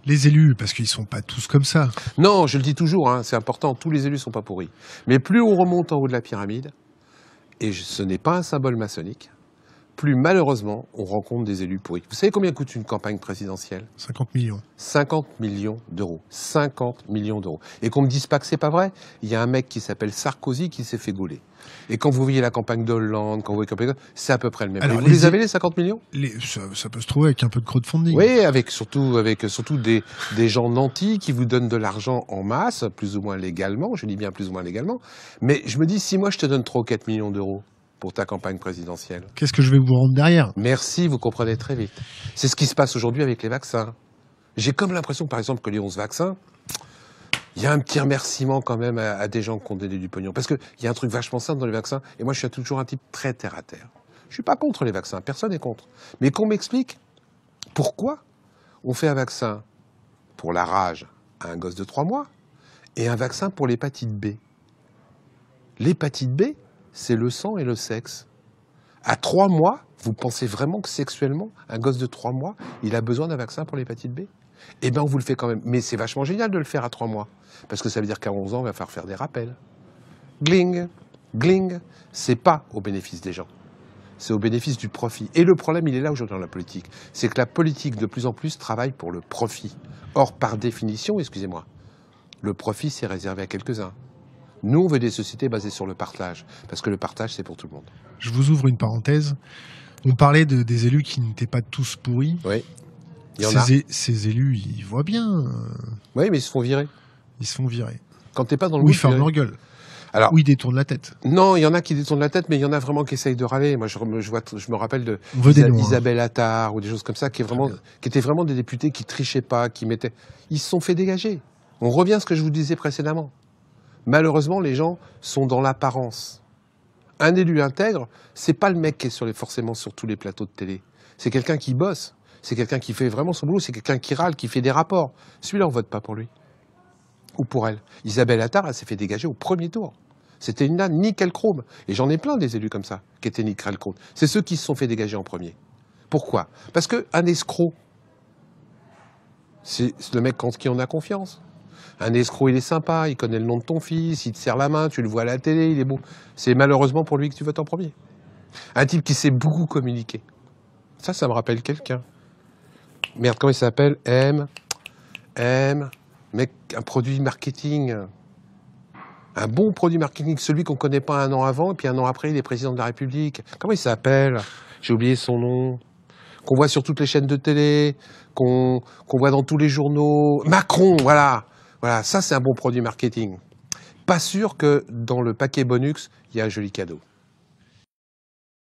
Les élus, parce qu'ils sont pas tous comme ça. Non, je le dis toujours, hein, c'est important, tous les élus sont pas pourris. Mais plus on remonte en haut de la pyramide, et ce n'est pas un symbole maçonnique, plus malheureusement on rencontre des élus pourris. Vous savez combien coûte une campagne présidentielle? 50 millions. 50 millions d'euros. 50 millions d'euros. Et qu'on ne me dise pas que c'est pas vrai, il y a un mec qui s'appelle Sarkozy qui s'est fait gauler. Et quand vous voyez la campagne d'Hollande, quand vous voyez la campagne c'est à peu près le même. Alors, vous les avez les 50 millions? Ça peut se trouver avec un peu de crowdfunding. Oui, avec surtout des gens nantis qui vous donnent de l'argent en masse, plus ou moins légalement, je dis bien plus ou moins légalement. Mais je me dis, si moi je te donne 3 ou 4 millions d'euros pour ta campagne présidentielle. Qu'est-ce que je vais vous rendre derrière? Merci, vous comprenez très vite. C'est ce qui se passe aujourd'hui avec les vaccins. J'ai comme l'impression, par exemple, que les 11 vaccins, il y a un petit remerciement quand même à des gens qui ont donné du pognon. Parce qu'il y a un truc vachement simple dans les vaccins, et moi je suis toujours un type très terre à terre. Je suis pas contre les vaccins, personne n'est contre. Mais qu'on m'explique pourquoi on fait un vaccin pour la rage à un gosse de 3 mois et un vaccin pour l'hépatite B. L'hépatite B, c'est le sang et le sexe. À 3 mois, vous pensez vraiment que sexuellement, un gosse de 3 mois, il a besoin d'un vaccin pour l'hépatite B? Eh bien, on vous le fait quand même. Mais c'est vachement génial de le faire à 3 mois. Parce que ça veut dire qu'à 11 ans, il va falloir faire des rappels. Gling, gling. C'est pas au bénéfice des gens. C'est au bénéfice du profit. Et le problème, il est là aujourd'hui dans la politique. C'est que la politique, de plus en plus, travaille pour le profit. Or, par définition, excusez-moi, le profit, c'est réservé à quelques-uns. Nous, on veut des sociétés basées sur le partage. Parce que le partage, c'est pour tout le monde. Je vous ouvre une parenthèse. On parlait des élus qui n'étaient pas tous pourris. Oui. Il y en a. Ces élus, ils voient bien. Oui, mais ils se font virer. Ils se font virer. Quand t'es pas dans le Ou mood, ils ferment leur gueule. Alors, ou ils détournent la tête. Non, il y en a qui détournent la tête, mais il y en a vraiment qui essayent de râler. Moi, je me rappelle de Isabelle Attard ou des choses comme ça, qui étaient vraiment des députés qui trichaient pas, qui mettaient... Ils se sont fait dégager. On revient à ce que je vous disais précédemment. Malheureusement, les gens sont dans l'apparence. Un élu intègre, c'est pas le mec qui est forcément sur tous les plateaux de télé. C'est quelqu'un qui bosse. C'est quelqu'un qui fait vraiment son boulot. C'est quelqu'un qui râle, qui fait des rapports. Celui-là, on vote pas pour lui. Ou pour elle. Isabelle Attard, elle s'est fait dégager au premier tour. C'était une nane nickel chrome. Et j'en ai plein des élus comme ça, qui étaient nickel chrome. C'est ceux qui se sont fait dégager en premier. Pourquoi? Parce qu'un escroc, c'est le mec en qui on a confiance. Un escroc, il est sympa, il connaît le nom de ton fils, il te serre la main, tu le vois à la télé, il est beau. C'est malheureusement pour lui que tu votes en premier. Un type qui sait beaucoup communiquer. Ça me rappelle quelqu'un. Merde, comment il s'appelle? Mec, un produit marketing. Un bon produit marketing, celui qu'on ne connaît pas un an avant, et puis un an après, il est président de la République. Comment il s'appelle? J'ai oublié son nom. Qu'on voit sur toutes les chaînes de télé, qu'on voit dans tous les journaux. Macron, voilà. Voilà, ça c'est un bon produit marketing. Pas sûr que dans le paquet bonus, il y a un joli cadeau.